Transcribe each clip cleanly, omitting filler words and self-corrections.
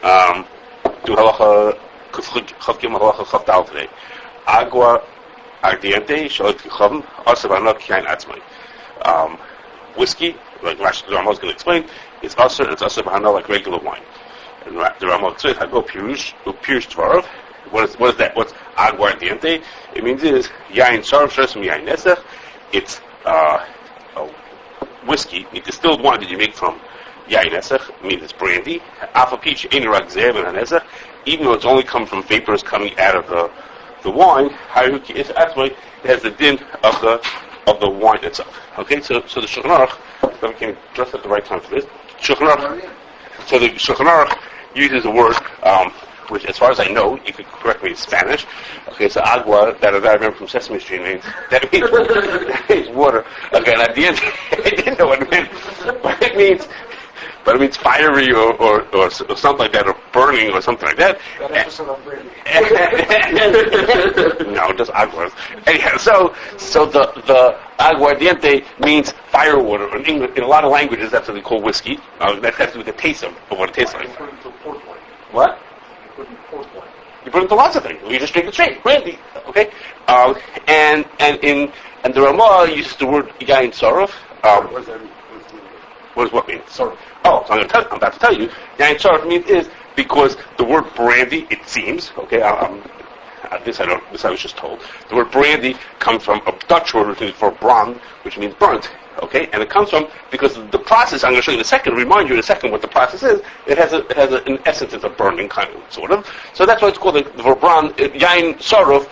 Do halacha chavkim halacha chavdal today. Agua ardiente shalot kichavim asavana kain atzmai. Whiskey, like the Rama is going to explain, it's asavana like regular wine. And the Rama explains hago pirush dvarav. What is that? What's agua ardiente? It means is yain sarv shesem yain nesach. It's whiskey, a distilled wine that you make from yain nesach, means it's brandy. Alpha peach einirag zev and nesach, even though it's only come from vapors coming out of the wine. It has the din of the wine itself. Okay, so the Shulchan Aruch, so we came just at the right time for this. So the Shulchan Aruch uses a word which, as far as I know, you could correct me in Spanish. Okay, so agua, that I remember from Sesame Street, means water. Okay, and at the end, I didn't know what it meant, but it means fiery or something like that, or burning or something like that. No, just agua. Anyhow, so the aguardiente means fire water. In English, in a lot of languages, that's what they call whiskey. That has to do with the taste of what it tastes like. What? You put it into lots of things. You just drink it straight, brandy. Okay, and the Ramah uses the word yain sarov. What does what mean? Sarov. Oh, so I'm about to tell you. Yain sarov means is because the word brandy, it seems. Okay, this I was just told. The word brandy comes from a Dutch word which is for brand, which means burnt. Okay, and it comes from, because the process, I'm going to show you in a second, remind you in a second what the process is. It has in essence, it's a burning kind of, sort of. So that's why it's called the Verbran. Yain Sarov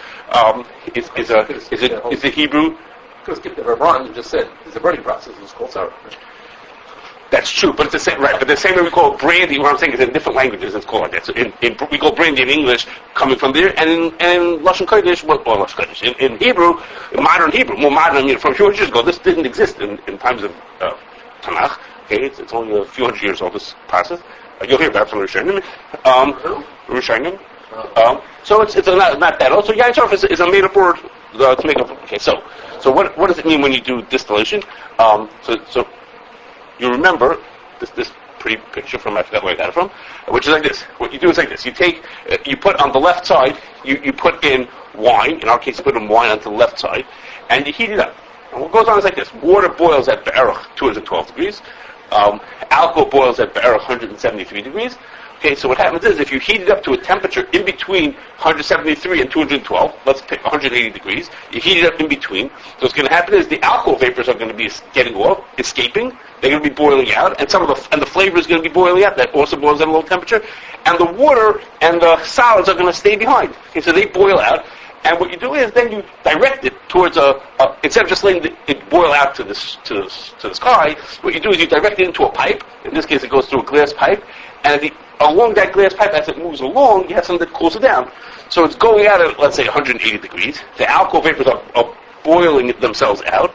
is a Hebrew. Because the Verbran, you just said, is a burning process. It's called Sarov. That's true, but it's the same, right? But the same way we call brandy, what I'm saying is in different languages it's called like that. So we call brandy in English coming from there, and in Lashon Kodesh, Lashon Kodesh, in Hebrew, modern Hebrew, more modern, from a few hundred years ago, this didn't exist in times of Tanakh. Okay, it's only a few hundred years old, this process. You'll hear about it from Rishonim. So it's not that old. So yain sarov is a made-up word to make up. Okay, so what does it mean when you do distillation? So you remember this pretty picture from, I forgot where I got it from, which is like this. What you do is like this. You put on the left side, you put in wine. In our case, you put in wine onto the left side, and you heat it up. And what goes on is like this. Water boils at Be'erach 212 degrees. Alcohol boils at Be'erach 173 degrees. Okay, so what happens is if you heat it up to a temperature in between 173 and 212, let's pick 180 degrees, you heat it up in between. So what's going to happen is the alcohol vapors are going to be getting off, escaping. They're going to be boiling out, and the flavor is going to be boiling out. That also boils at a low temperature, and the water and the solids are going to stay behind. Okay, so they boil out, and what you do is then you direct it towards instead of just letting it boil out to the sky. What you do is you direct it into a pipe. In this case, it goes through a glass pipe, and along that glass pipe, as it moves along, you have something that cools it down. So it's going out at, let's say, 180 degrees. The alcohol vapors are boiling themselves out.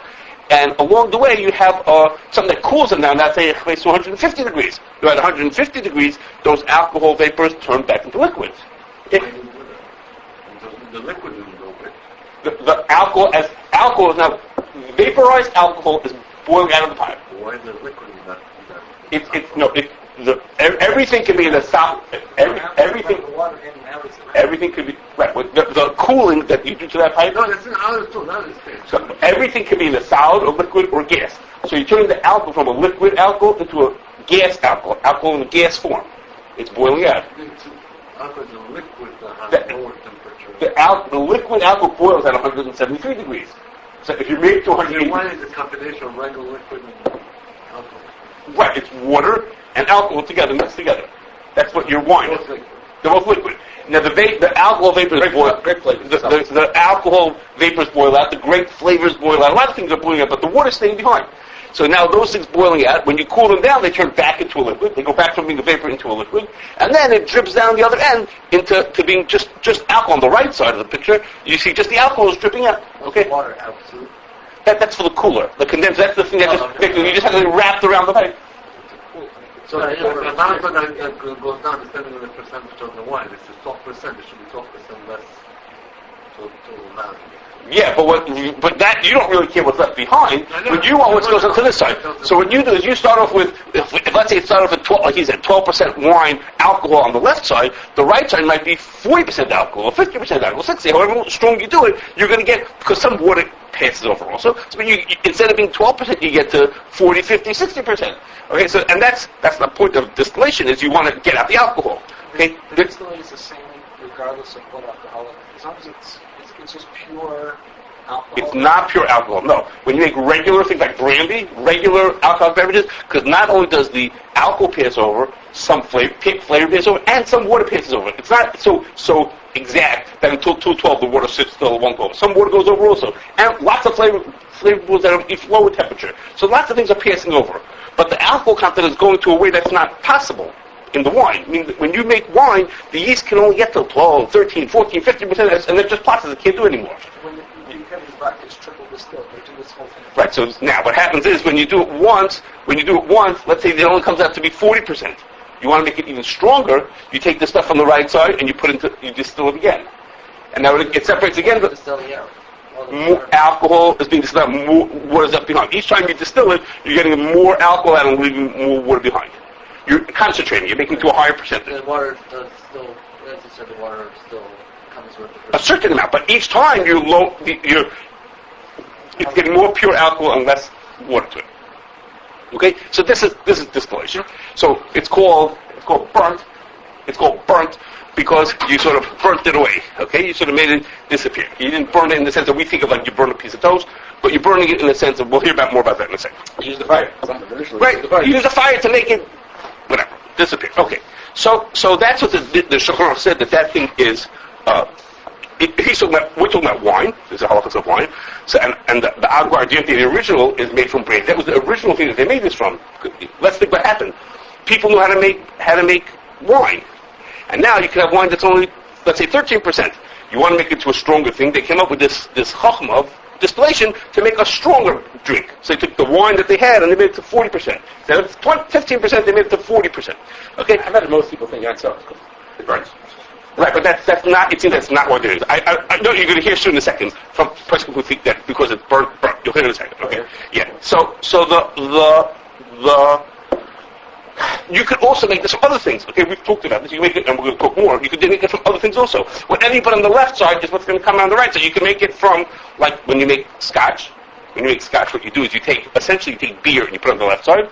And along the way, you have something that cools them down. That's say it to 150 degrees. At 150 degrees, those alcohol vapors turn back into liquids. The liquid is liquid. The alcohol is now vaporized alcohol is boiling out of the pipe. Why is the liquid not? Everything can be in the solid. Everything could be right. The cooling that you do to that pipe. No, that's not So everything can be in a solid or liquid or gas. So you're turning the alcohol from a liquid alcohol into a gas alcohol in a gas form. It's boiling out. Alcohol is a liquid that has lower temperature. The liquid alcohol boils at 173 degrees. So if you make it to 180, why is a combination of regular liquid and alcohol? Right, it's water and alcohol together, mixed together. That's what your wine is. They're both liquid. Now the alcohol vapors boil. The alcohol vapors boil out. The grape flavors boil out. A lot of things are boiling out, but the water's staying behind. So now those things boiling out. When you cool them down, they turn back into a liquid. They go back from being a vapor into a liquid, and then it drips down the other end into being just alcohol. On the right side of the picture, you see just the alcohol is dripping out. Okay. Water absolute. That's for the cooler. The condenser. That's the thing that you just have to wrap around the pipe. So the amount that goes down depending on the percentage of the wine. If it's 12%, it should be 12% less. to amount. Yeah, but that you don't really care what's left behind. But you want what goes onto this side. So what you do is you start off with, if let's say it started off at 12, like he said, 12% wine alcohol on the left side. The right side might be 40% alcohol, or 50% alcohol, 60. However strong you do it, you're going to get, because some water passes over also. So you instead of being 12%, you get to 40, 50, 60%. Okay, so and that's the point of distillation, is you want to get out the alcohol. Okay, the distillation is the same regardless of what alcoholic. As long as it's just pure alcohol. It's not pure alcohol, no. When you make regular things like brandy, regular alcoholic beverages, because not only does the alcohol pass over, some flavor pass over, and some water passes over. It's not so exact that until 212 the water sits still, it won't go over. Some water goes over also. And lots of flavors that flow with temperature. So lots of things are passing over. But the alcohol content is going to a way that's not possible in the wine. I mean, when you make wine, the yeast can only get to 12, 13, 14, 50%, and it just processes. It can't do it anymore. When you have these vodkas triple distilled, they do this whole thing. Right, so now what happens is when you do it once, let's say it only comes out to be 40%. You want to make it even stronger, you take the stuff on the right side and you distill it again. And now it separates again, but more alcohol is being distilled, more water is left behind. Each time you distill it, you're getting more alcohol out and leaving more water behind. You're concentrating, you're making it to a higher percentage. The water does still, as you said, the water still comes with the a certain amount, but each time it's getting more pure alcohol and less water to it. Okay, so this is distillation. So it's called burnt. It's called burnt because you sort of burnt it away. Okay, you sort of made it disappear. You didn't burn it in the sense that we think of like you burn a piece of toast, but you're burning it in the sense of, we'll hear more about that in a second. Use the fire. Right, you use the fire to make it, whatever, disappear. Okay, so that's what the Shulchan Aruch said, that thing is, we're talking about wine. There's a halachas of wine. So, and the aguardiente, the original, is made from brandy. That was the original thing that they made this from. Let's think what happened. People knew how to make wine. And now you can have wine that's only, let's say, 13%. You want to make it to a stronger thing. They came up with this chachma of distillation to make a stronger drink. So they took the wine that they had and they made it to 40%. Instead of 15%, they made it to 40%. Okay? I bet most people think that's so. Right. Right, but that's not. It seems that's not what it is. I know you're going to hear soon in a second from Poskim who think that because it's burnt. You'll hear in a second. Okay. Yeah. So the you could also make this from other things. Okay, we've talked about this. You can make it, and we're going to talk more. You could make it from other things also. Whatever you put on the left side is what's going to come on the right side. You can make it from, like when you make scotch. When you make scotch, what you do is you take beer and you put it on the left side.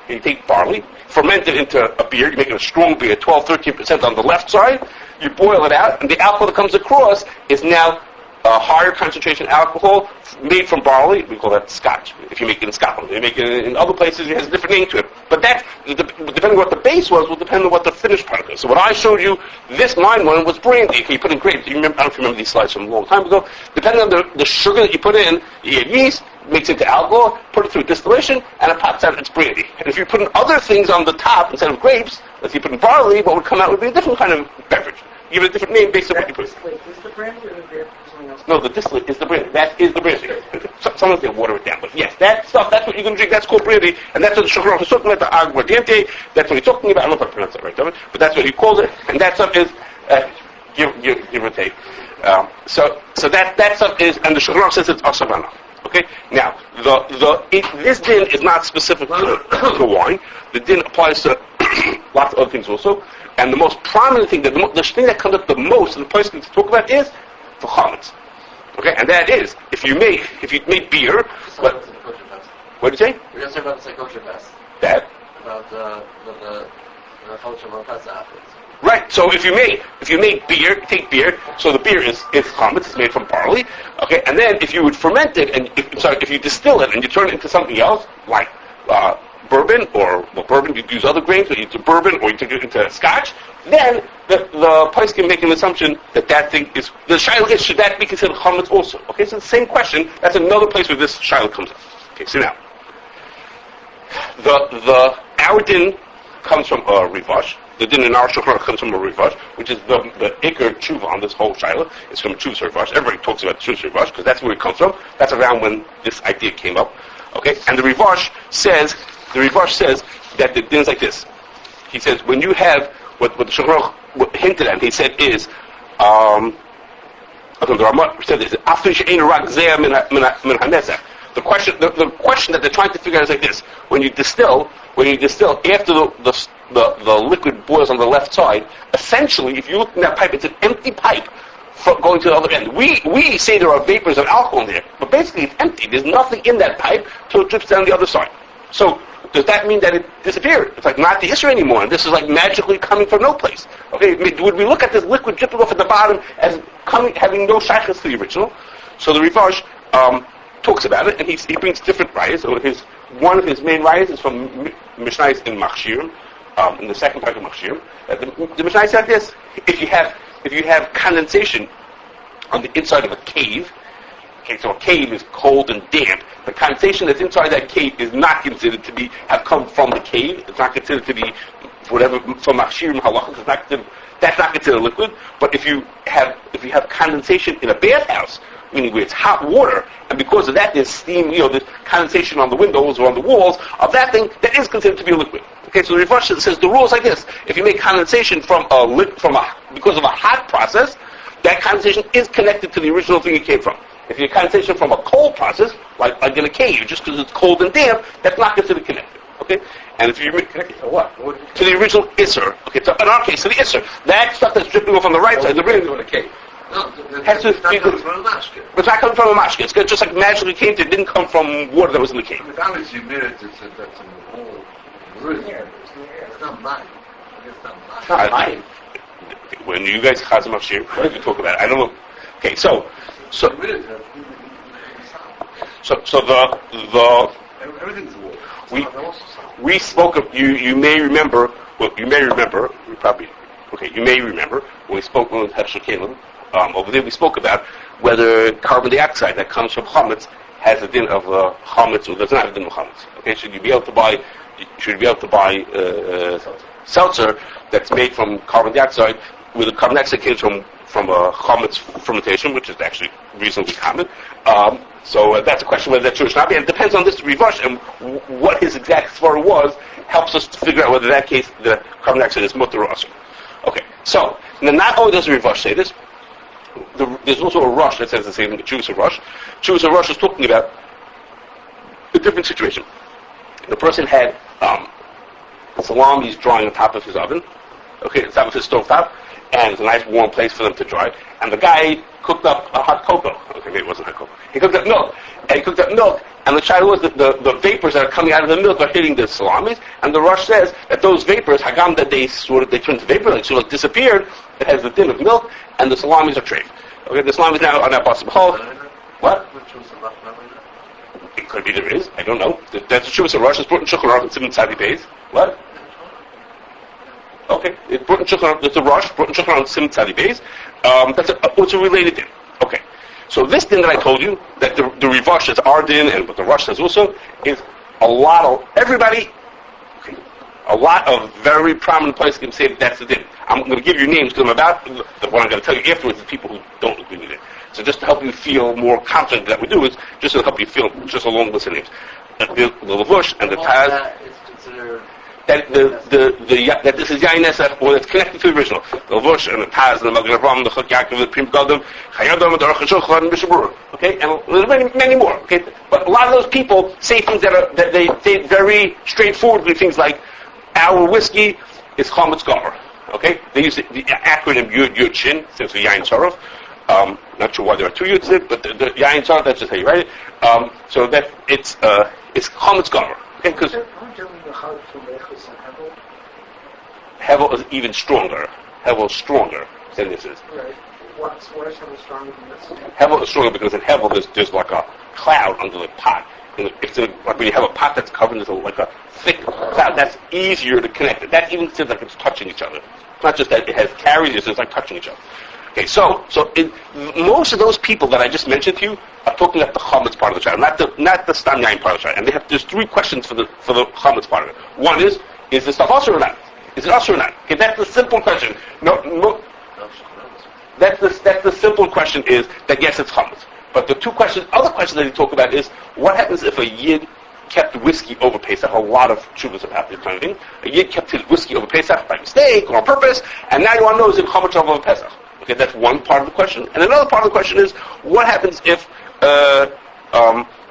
And you take barley, ferment it into a beer. You make it a strong beer, 12, 13% on the left side. You boil it out, and the alcohol that comes across is now a higher concentration alcohol made from barley. We call that scotch. If you make it in Scotland, you make it in other places, it has a different name to it. But that, depending on what the base was, will depend on what the finished product is. So what I showed you, mine one was brandy. Okay, you put in grapes. I don't know if you remember these slides from a long time ago. Depending on the sugar that you put in, you add yeast, mix it into alcohol, put it through distillation, and it pops out, it's brandy. And if you put in other things on the top instead of grapes, if you put in barley, what would come out would be a different kind of beverage. Give it a different name based on what you put. Wait, is the brandy or the something else? No, the distillate is the brandy. That is the brandy. Sometimes they water it down, but yes, that stuff, that's what you're going to drink. That's called brandy, and that's what the Shulchan Aruch is talking about, the aguardiente. That's what he's talking about. I don't know if I pronounced that right, David, but that's what he calls it, and that stuff is give or take. So that stuff is, and the Shulchan Aruch says it's asavana. Okay. Now, this din is not specific to wine. The din applies to lots of other things also. And the most prominent thing, the thing that comes up the most in the place to talk about is the chametz. Okay, and that is if you make beer. What did you say? We're going to say about the kosher fast. That. About the kosher fast afterwards. Right. So if you make beer, take beer. So the beer is chametz. It's made from barley. Okay, and then if you would ferment it if you distill it and you turn it into something else like bourbon bourbon, you use other grains, or you do bourbon, or you take it into scotch. Then the place can make an assumption that thing is the shiloh is should that be considered chametz also? Okay, so the same question. That's another place where this shiloh comes up. Okay, so now our din comes from a rivash. The din in our Shulchan Aruch comes from a rivash, which is the ikar tshuva on this whole shiloh. It's from Chuv's rivash. Everybody talks about Chuv's rivash because that's where it comes from. That's around when this idea came up. Okay, and the rivash says that the din is like this. He says when you have what the Shulchan Aruch hinted at, he said is The Ramah said this. The question that they're trying to figure out is like this: when you distill after the liquid boils on the left side, essentially, if you look in that pipe, it's an empty pipe going to the other end. We say there are vapors of alcohol in there, but basically it's empty. There's nothing in that pipe till it drips down the other side. So does that mean that it disappeared? It's like not the issue anymore, and this is like magically coming from no place. Okay, would we look at this liquid dripping off at the bottom as having no shaykhs to the original? So the Rivash talks about it, and he brings different rayas. So one of his main rayas is from Mishnayos in Machshirim, in the second part of Machshirim. The Mishnah said this: if you have condensation on the inside of a cave, okay, so a cave is cold and damp. The condensation that's inside that cave is not considered to have come from the cave. It's not considered to be whatever from Machshirim halachos. That's not considered liquid. But if you have condensation in a bathhouse, meaning where it's hot water, and because of that there's steam, there's condensation on the windows or on the walls of that thing, that is considered to be a liquid. Okay, so the Rivash says the rule is like this: if you make condensation because of a hot process, that condensation is connected to the original thing it came from. If you have condensation from a cold process, like in a cave, just because it's cold and damp, that's not considered connected. Okay, and if you make connected to what? To the original Isser. Okay, so in our case, to the Isser, that stuff that's dripping off on the right side, the rim. In a cave. No, has to be comes from a mashke. It's not coming from a mashke. It's just like magically came to. It didn't come from water that was in the cave. If I was humidity, that's in the whole room. It's not mine. It's not mine. When you guys chazam machir, what did you talk about? I don't know. Okay, so everything's water. we spoke of you may remember when we spoke with Hershel Kalim over there. We spoke about whether carbon dioxide that comes from chametz has a din of chametz or does not have a din of chametz. Okay, should you be able to buy seltzer that's made from carbon dioxide, where the carbon dioxide came from a chametz fermentation, which is actually reasonably common. So that's a question whether that's true or not. And it depends on this Rivash, and what his exact svara was helps us to figure out whether in that case the carbon dioxide is mutter or asur. Okay, so now not only does the Rivash say this, there's also a Rosh that says the same thing. Achiezer Rosh. Achiezer Rosh is talking about a different situation. The person had salamis drying on top of his oven, okay, on top of his stove top, and it's a nice warm place for them to dry. And the guy cooked up a hot cocoa. Okay, maybe it wasn't hot cocoa. He cooked up milk. And the child was the vapors that are coming out of the milk are hitting the salamis. And the Rosh says that those vapors, hagam, that they turned to vapor, like sort of disappeared. It has the din of milk, and the salamis are treif. Okay, the salamis now are not possible. What? It could be there is. I don't know. That's the truth of Rosh. It's brought in Shulchan Aruch and Simon Tzadi Beis. What? Okay, it's brought in Shulchan Aruch. It's a Rosh brought in Shulchan Aruch and Simon Tzadi Beis. What's a related din? Okay. So this din that I told you, that the Rivash says our din, and what the Rosh says also, is a lot of very prominent Poskim say that that's the din. I'm going to give you names because what I'm going to tell you afterwards is people who don't agree with it. So just to help you feel more confident that we do is just to help you feel just a long list of names. The Levush and the Taz. That is considered that this is Yain Esach, or it's connected to the original. The Levush and the Taz and the Magen Avraham, the Chok Yaakov, the Prim Gadol, Chayadam, the Aruch HaShulchan, and Mishabur. Okay, and there's many more. Okay, but a lot of those people say things that they say very straightforwardly. Things like our whiskey is Chametz Gomer. Okay, they use the acronym Yud Shin, stands for Yain Sarov. Not sure why there are two Yuds there, but the Yain Sarov, that's just how you write it. So that it's Chametz Gomer. Okay, because Hevel is even stronger. Hevel is stronger than this is. Right. Why is Hevel stronger than this? Hevel is stronger because in Hevel there's like a cloud under the pot. It's like when you have a pot that's covered, there's like a thick cloud. That's easier to connect. That even seems like it's touching each other. It's not just that it has carriers; it's like touching each other. Okay, so most of those people that I just mentioned to you are talking about the chametz part of the child, not the stam yain part of the child. And there's three questions for the chametz part of it. One is this stuff asur or not? Is it asur or not? Okay, that's the simple question. No. That's the simple question is that yes, it's chametz. But the other question that you talk about is what happens if a yid kept whiskey over Pesach? A lot of tshuvas about this kind of thing. A yid kept his whiskey over Pesach by mistake or on purpose, and now you want to know is it chametz over Pesach? Okay, that's one part of the question. And another part of the question is, what happens if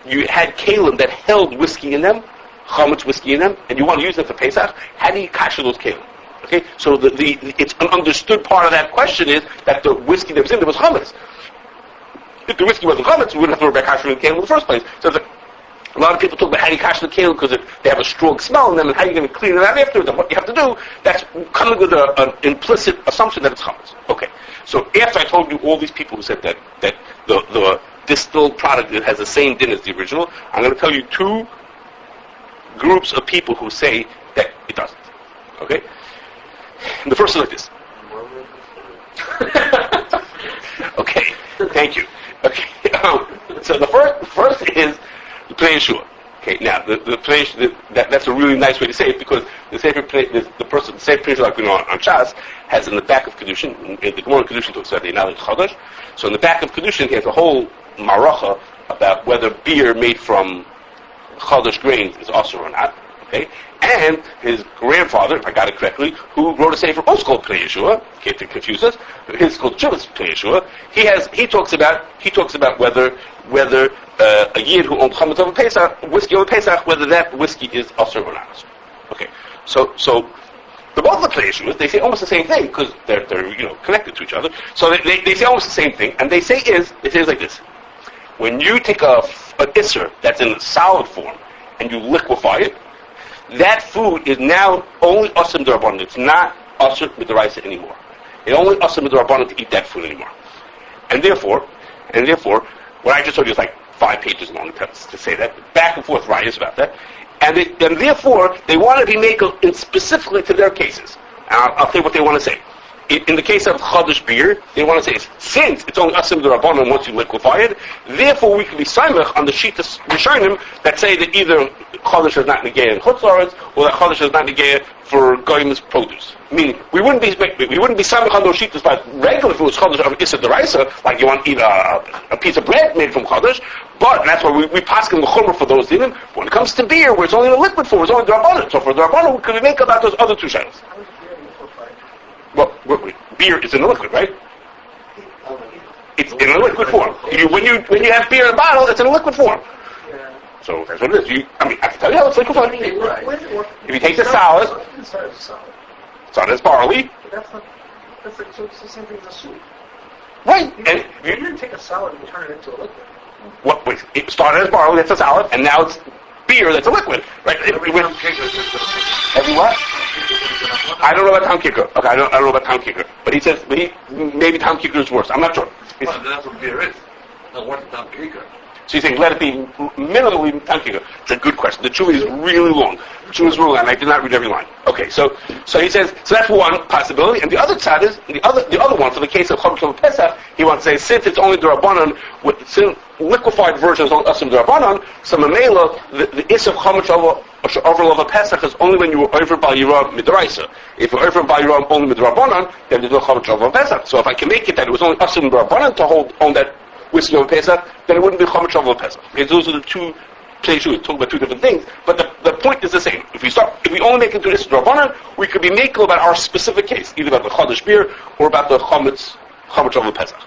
you had kalim that held whiskey in them, chametz whiskey in them, and you want to use them for Pesach? How do you kasher those kalim? Okay, so it's an understood part of that question is that the whiskey that was in there was chametz. If the whiskey wasn't chametz, we wouldn't have to worry about kashering the kalim in the first place. So a lot of people talk about how do you kasher the kalim because they have a strong smell in them, and how you're going to clean it out afterwards, and what you have to do. That's coming with an implicit assumption that it's chametz. Okay, so after I told you all these people who said that the distilled product has the same din as the original, I'm going to tell you two groups of people who say that it doesn't. Okay? And the first is like this. Okay, thank you. Okay, so the first is the Pnei Yehoshuah. Okay, now the Pnei Yehoshuah, that's a really nice way to say it because the Sefer Pnei Yehoshuah like we know on Shas has in the back of Kedushin, in the Gemara Kedushin talks about the Inal Chodesh. So in the back of Kedushin, he has a whole maracha about whether beer made from Chodesh grains is also or not. Okay, and his grandfather, if I got it correctly, who wrote a sefer also called Pnei Yehoshuah, to confuse us, his called Pnei Yehoshuah. He talks about whether a yid who owns chametz over Pesach, whiskey over Pesach, whether that whiskey is also or not. Okay, so the both of the Pnei Yehoshuahs, they say almost the same thing because they're connected to each other. So they say almost the same thing, and they say like this: when you take an isser that's in solid form and you liquefy it, that food is now only asim d'Rabbanan. It's not asim d'Oraisa anymore. It only asim d'Rabbanan to eat that food anymore. And therefore, what I just told you is like 5 pages long to say that. Back and forth riots about that. And therefore, they want to be made specifically to their cases. And I'll tell you what they want to say. In the case of Chodesh beer, they want to say, since it's only asim d'Rabbanan once you liquefy it, therefore we can be saimach on the Shitas Rishonim that say that either Chodesh is not negaya in Chutz La'aretz, or that Chodesh is not negaya for Goyim's produce. Meaning, we wouldn't be saimach on those Shitas by regular food, Chodesh of Issa D'Oraisa, like you want to eat a piece of bread made from Chodesh, but that's why we Poskim the Chumrah for those dinim. But when it comes to beer, where it's only in a liquid form, it's only d'Rabbanan. So for d'Rabbanan, we could make about those other two shadows. Well, beer is in a liquid, right? It's in a liquid form. When you have beer in a bottle, it's in a liquid form. So that's what it is. I can tell you how it's liquefied. If you take the solid, solid as barley. That's it's the same thing as a soup. Right. And you didn't take a salad and turn it into a liquid. Wait, it started as barley, that's a salad, and now it's beer that's a liquid. Right? Every what? I don't know about Tom Kicker. Okay, I don't know about Tom Kicker. But he says maybe Tom Kicker is worse. I'm not sure. Well, that's what beer is. Now, what's Tom Kicker? So he's saying let it be minimally Tom Kicker. It's a good question. The Chewy is really long. The Chewy is really long, and I did not read every line. Okay, so he says, so that's one possibility. And the other side is, the other one, for the case of Chametz Pesach, he wants to say, since it's only d'Rabbanan, since liquefied version is only Asim d'Rabbanan, so Mamela, the Is of Chametz over Pesach is only when you were over by Yirah Midraisa. If you're over by Yirah only Midrabbanan, then there's no Chametz over Pesach. So if I can make it that it was only Asim d'Rabbanan to own that whiskey over Pesach, then it wouldn't be Chametz over Pesach. Because those are the two places we talk about two different things, but the point is the same. If we only make it to this Rabbanan, we could be making about our specific case, either about the Chodesh beer or about the Chametz over Pesach.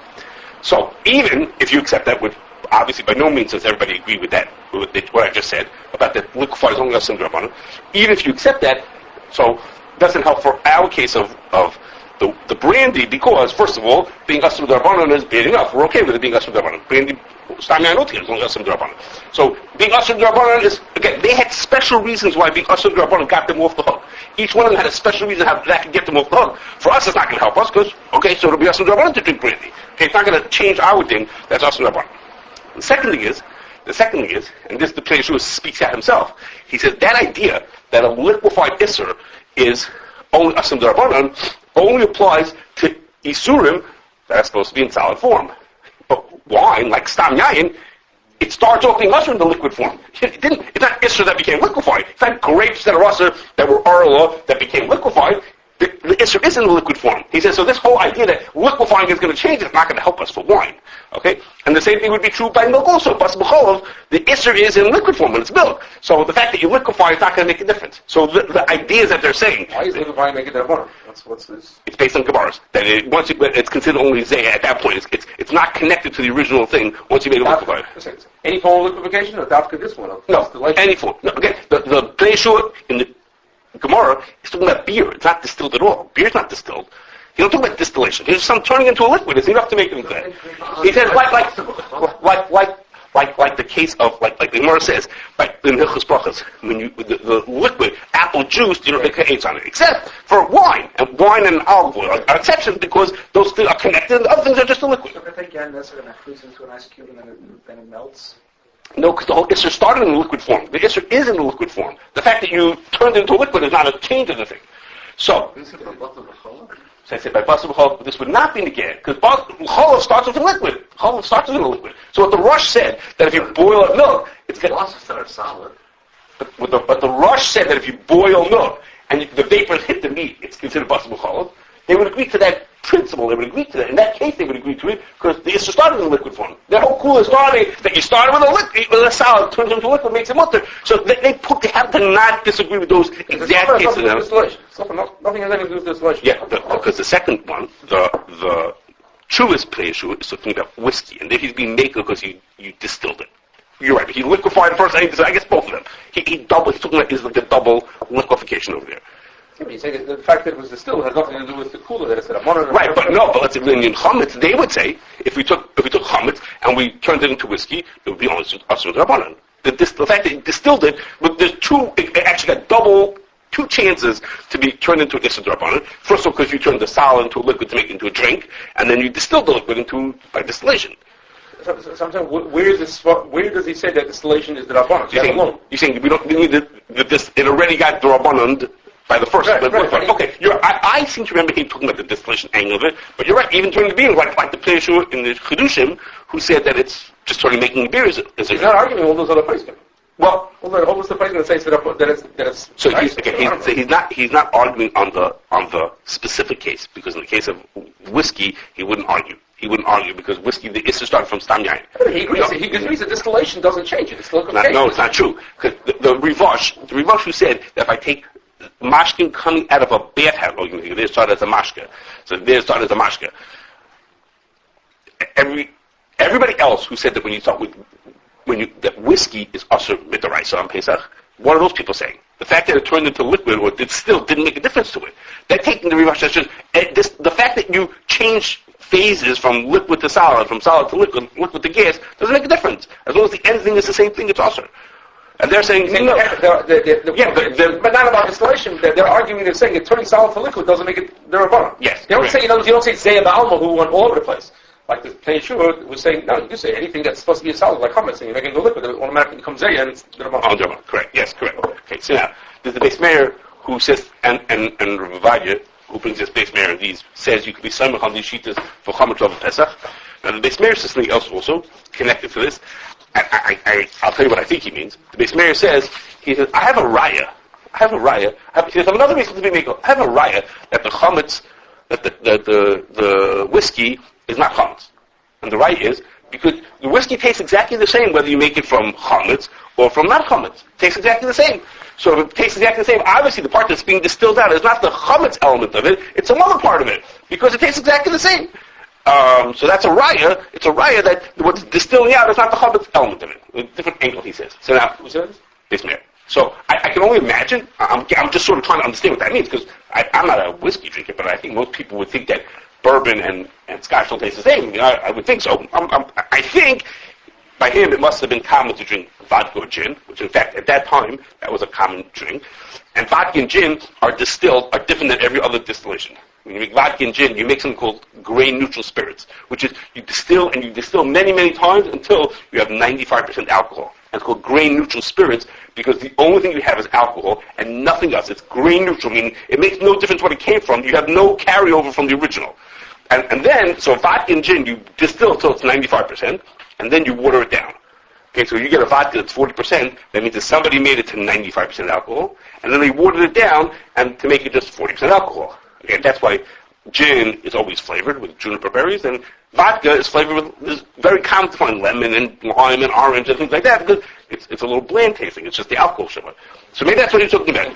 So even if you accept that, which obviously by no means does everybody agree with that, with what I just said about that liquefied is only Asim Rabbanan. Even if you accept that, so it doesn't help for our case of the brandy, because first of all, being Asim Rabbanan is bad enough. We're okay with it being Asim Rabbanan. Brandy, is only Asim Rabbanan. So being Asim Rabbanan is, again, they had special reasons why being Asim Rabbanan got them off the hook. Each one of them had a special reason how that could get them off the hook. For us, it's not going to help us because, okay, so it'll be Asim Rabbanan to drink brandy. Okay, it's not going to change our thing. That's Asim Rabbanan. The second thing is, and this the Pnei Yehoshuah speaks out himself. He says that idea that a liquefied isser is only Asim Rabbanan only applies to isurim that are supposed to be in solid form. But wine, like Stam Yayin, it starts off being usher in the liquid form. It's not isser that became liquefied. It's not grapes that are usher that were arla that became liquefied. the Isser is in the liquid form. He says, so this whole idea that liquefying is going to change is not going to help us for wine. Okay? And the same thing would be true by milk also. Bas b'cholov, the Isser is in liquid form when it's milk. So the fact that you liquefy is not going to make a difference. So the ideas that they're saying... Why is liquefying making that water? What's this? It's based on Gemaras. That it's considered only Zeh at that point. It's not connected to the original thing once you make it liquefy. Any form of liquefaction or dafka this one? No, any form. No, again, the Pnei Yehoshuah in the Gemara is talking about beer. It's not distilled at all. Beer's not distilled. He don't talk about distillation. He's just turning into a liquid. It's enough to make it into that. He says like the case of like the Gemara says, like in Hilchos Brachos, when the liquid apple juice, you don't make AIDS on it, except for wine and olive oil are exceptions because those things are connected and the other things are just a liquid. So if again this are going to freeze into an ice cube and then it melts. No, because the whole Isser started in the liquid form. The Isser is in the liquid form. The fact that you turned it into a liquid is not a change of the thing. So, I said by Basar B'Chol, this would not be negated, because Cholav starts with a liquid. Cholav starts with a liquid. So what the Rosh said, that if you boil up milk, it's going to... Also start solid. But the Rosh said that if you boil milk, and the vapors hit the meat, it's considered Basar B'Chol. They would agree to that principle. They would agree to that. In that case, they would agree to it because the Isser started in liquid form. Their whole kula started that you started with a liquid, with a solid, turns into liquid, makes it mutter. So they have to not disagree with those exact cases. Nothing has anything to do with distillation. Yeah, because the second one, the truest Pnei Yehoshuah is talking about whiskey, and he's being naked because you distilled it. You're right. He liquefied it first. I guess both of them. He's talking about is like a double liquefaction over there. You say that the fact that it was distilled has nothing to do with the cooler that it's at a mono. Right, but let's say in chametz, they would say if we took chametz and we turned it into whiskey, it would be only asur d'Rabbanan. The fact that you distilled it, but there's it actually got two chances to be turned into asur d'Rabbanan. First of all, because you turned the solid into a liquid to make it into a drink, and then you distilled the liquid by distillation. Sometimes, where does he say that distillation is the Rabbanan? You're saying we don't need it already got the Rabbanan by the first. Right. Okay, I seem to remember him talking about the distillation angle of it, but you're right, even turning the beer, like the Pnei Yehoshuah in the Chidushim, who said that it's just turning making beer is he's not arguing all those other Poskim. Well, all those other Poskim that says that it's so he's not arguing on the specific case, because in the case of whiskey, he wouldn't argue. He wouldn't argue because whiskey, the Isser started from Stam Yain. He agrees that distillation doesn't change it. It's still no, it's not true. Because the Rivash who said that if I take mashkin coming out of a bathhouse, they started as a mashka. So they started as a mashka. Everybody else who said that when you start with that whiskey is asur midaraisa on Pesach, what are those people saying? The fact that it turned into liquid or it still didn't make a difference to it. They're taking the Rivash as just the fact that you change phases from liquid to solid, from solid to liquid to gas, doesn't make a difference. As long as the end thing is the same thing, it's asur. And they're saying, no. But not about distillation. They're arguing, they're saying that turning solid to liquid doesn't make it the Rabbanan. Yes. You don't say Zeh Ba'alma who went all over the place. Like the Pnei Yehoshuah was saying, no, you say anything that's supposed to be a solid, like hummus, and you make it into liquid, it automatically becomes Zeh, and it's the Rabbanan. Oh, Rabbanan. Correct. Yes, correct. Okay, so now, there's the base mayor who says, and Ravadya, who brings this base mayor and these, says you could be samach on these sheetas for Chametz of Pesach. Now, the base mayor says something else also, connected to this. I'll tell you what I think he means. The base mayor says, he says, I have a raya. He says, I have another reason to be makel. I have a raya that the chametz, that the whiskey is not chametz. And the raya is, because the whiskey tastes exactly the same whether you make it from chametz or from not chametz. It tastes exactly the same. So if it tastes exactly the same, obviously the part that's being distilled out is not the chametz element of it, it's some other part of it. Because it tastes exactly the same. So that's a raya. It's a raya that what's distilling out is not the chametz element of it. A different angle, he says. So now, who says? This man. So I can only imagine. I'm just sort of trying to understand what that means because I'm not a whiskey drinker, but I think most people would think that bourbon and scotch don't taste the same. I would think so. I think by him it must have been common to drink vodka or gin, which in fact at that time that was a common drink. And vodka and gin are different than every other distillation. When you make vodka and gin, you make something called grain-neutral spirits, which is you distill many, many times until you have 95% alcohol. And it's called grain-neutral spirits because the only thing you have is alcohol and nothing else. It's grain-neutral, meaning it makes no difference what it came from. You have no carryover from the original. And then, so vodka and gin, you distill until it's 95%, and then you water it down. Okay, so you get a vodka that's 40%, that means that somebody made it to 95% alcohol, and then they watered it down and to make it just 40% alcohol. Okay, that's why gin is always flavored with juniper berries, and vodka is flavored with this very common to find lemon and lime and orange and things like that, because it's a little bland tasting. It's just the alcohol sugar. So maybe that's what he's talking about.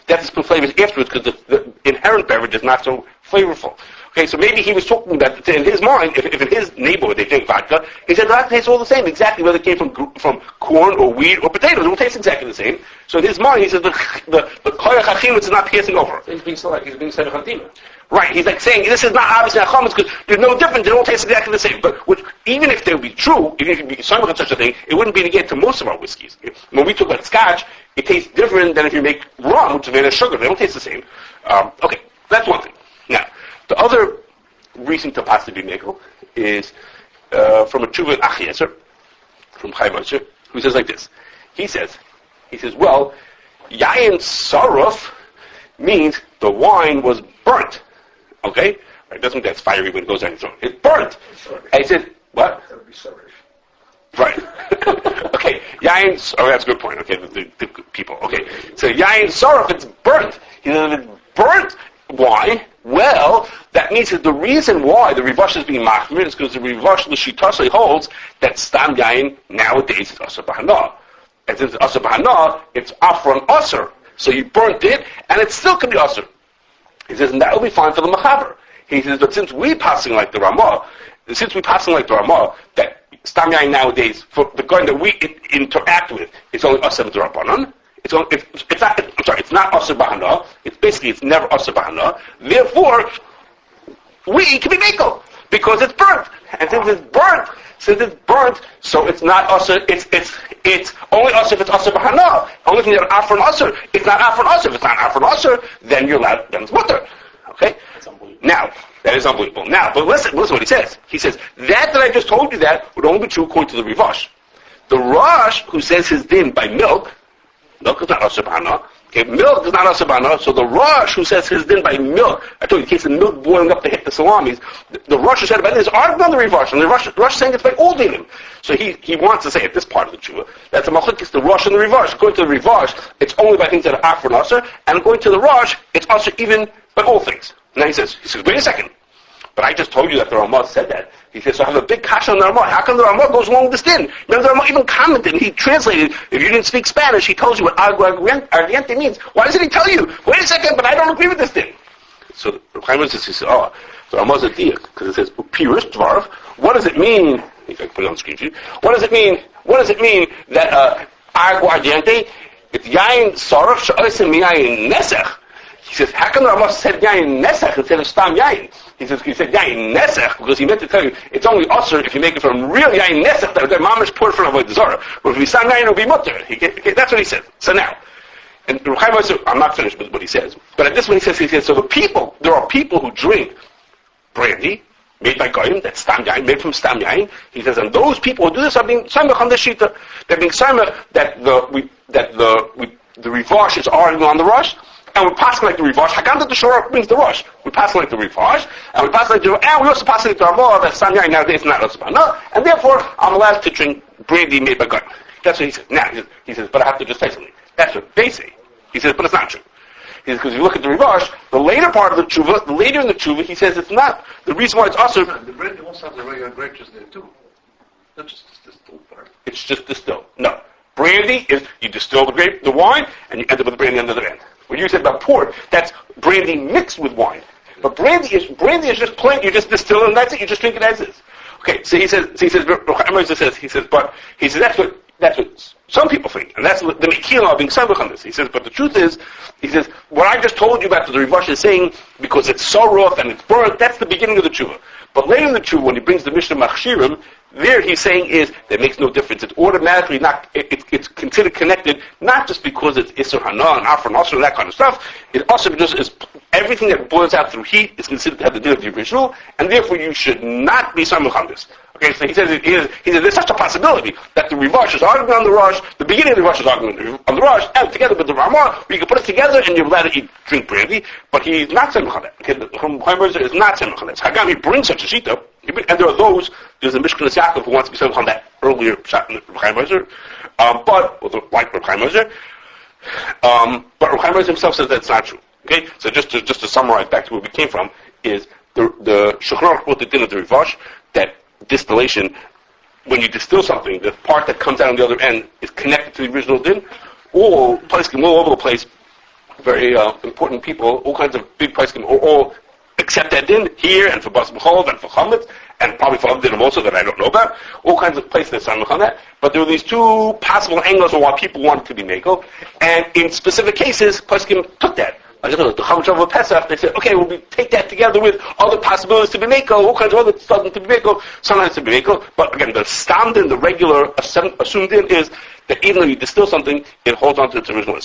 That's been flavored afterwards, because the inherent beverage is not so flavorful. Okay, so maybe he was talking about, in his mind, if in his neighborhood they drink vodka, he said vodka tastes all the same, exactly whether it came from corn or wheat or potatoes. It will taste exactly the same. So in his mind, he says the koyach hachimut is not piercing over. He's being selechantima. Right, he's like saying, this is not obviously a chametz because there's no difference, they don't taste exactly the same. But even if they would be true, even if you be somewhat of such a thing, it wouldn't be negated to most of our whiskeys. When we talk about scotch, it tastes different than if you make rum, which is made of sugar. They don't taste the same. Okay, that's one thing. Now, the other reason to possibly nickel is from a tshuva Achiezer, from Achiezer, who says like this. He says, well, yayin saruf means the wine was burnt. Okay? Right, doesn't mean that's fiery when it goes down your throat. It's burnt. And he said, what? Right. Okay. Yain, that's a good point. Okay, the people. Okay. So yain saruf, it's burnt. He said, if it's burnt, why? Well, that means that the reason why the Rivash is being machmir is because the Rivash l'shitase holds that stam yain nowadays is asur b'hana. And since it's asur b'hana, it's afron asur. So you burnt it, and it still can be asur. He says, and that will be fine for the machaber. He says, but since we're passing like the Ramah, that stam yain nowadays, for the guy that we interact with, it's only asur d'Rabbanan. It's not asur b'hana. It's never asur b'hana. Therefore, we can be mekel because it's burnt. And since it's burnt, so it's not asur. It's only asur if it's asur b'hana. Only if you have afron asur. It's not afron asur. If it's not afron asur, then you're allowed. Then it's mutter. Okay. Now that is unbelievable. Now, but listen what he says. He says that I just told you that would only be true according to the Rivash. The Rosh who says his din by milk is not asur b'hana. Okay, milk is not asur b'hana. So the Rosh who says his din by milk, I told you, in case of milk boiling up to hit the salamis, the Rosh who said about this argued on the Rivash, and the Rosh is saying it's by all dinim. So he wants to say at this part of the tshuva that the machlokes the Rosh and the Rivash. According to the Rivash, it's only by things that are afron asur, and according to the Rosh, it's asur even by all things. Now he says, wait a second. But I just told you that the Ramah said that. He says, so I have a big kasha on the Ramah. How come the Ramah goes along with this din? Remember, the Ramah even commented, and he translated, if you didn't speak Spanish, he tells you what agua ardiente means. Why doesn't he tell you? Wait a second, but I don't agree with this din. So the Chaim says, the Ramah is a diak, because it says, pirish dvarv. What does it mean? I think I can put it on the screen sheet. What does it mean that agua ardiente? It's yain saraf sha'osim yain nesech. He says, how come the Ramah said yain nesech instead of stam yain? He said yain nesech because he meant to tell you it's only usher if you make it from real yain nesech that the mamish poured from avoid the zara. But if we stam yain, it'll be mutter. That's what he said. So now, and I'm not finished with what he says, but at this one he says, so there are people who drink brandy made by goyim, that's stam yain, made from stam yain. He says, and those people who do this are being samech on the shita. They're being samech that the Rivash is arguing on the Rosh. And we pass like the Rivash. Hagam that the Shorah brings the Rosh. We pass like the Rivash, and we pass like and we also pass like the Ramah that Stam Yain nowadays is not asur, and therefore I'm allowed to drink brandy made by goyim. That's what he says. Now he says, but I have to just say something. That's what they say. He says, but it's not true. He says, because if you look at the Rivash, the later part of the tshuva, later in the tshuva, he says it's not. The reason why it's asur. The brandy also has the regular grape juice there too. Not just the distilled part. It's just distilled. No. Brandy is, you distill the wine, and you end up with brandy on the other end. What you said about port, that's brandy mixed with wine. But brandy is just plain, you just distill it and that's it, you just drink it as is. Okay, so he says, that's what some people think, and that's the Mekhilah being samech on this. He says, but the truth is, he says, what I just told you about the Rivash is saying, because it's so rough and it's burnt, that's the beginning of the tshuva. But later in the tshuva, when he brings the Mishnah Machshirim, there he's saying is, that makes no difference. It's automatically not, it's considered connected, not just because it's Isser Hana and Afron Asr and that kind of stuff. It also just is, everything that boils out through heat is considered to have the din of the original, and therefore you should not be samech on this. Okay, so he says there's such a possibility that the Rivash is arguing on the Rosh, the beginning of the Rivash is arguing on the Rosh, and together with the Ramah, we can put it together and you're allowed to drink brandy, but he's not samech on that. Okay, the Chaim is not samech on that. Hagam, he brings such a shita, and there are those, there's a Mishkan Yaakov who wants to be samech on that earlier shot in Chaim like Chaim but Chaim himself says that's not true. Okay, so just to summarize back to where we came from, is the Shulchan Aruch brought the din of the Rivash, that distillation, when you distill something, the part that comes out on the other end is connected to the original din. All Poskim all over the place, very important people, all kinds of big Poskim, all accept that din here, and for Bas B'chol, and for Chametz, and probably for other dinim also that I don't know about. All kinds of places that stand on that. But there were these two possible angles of why people wanted to be Mako, and in specific cases, Poskim took that. Like the Chametz of Pesach, they said, okay, we take that together with other possibilities to be Mako, all kinds of other stuff to be Mako, sometimes to be Mako. But again, the stam din, the regular assumed din, is that even though you distill something, it holds on to its original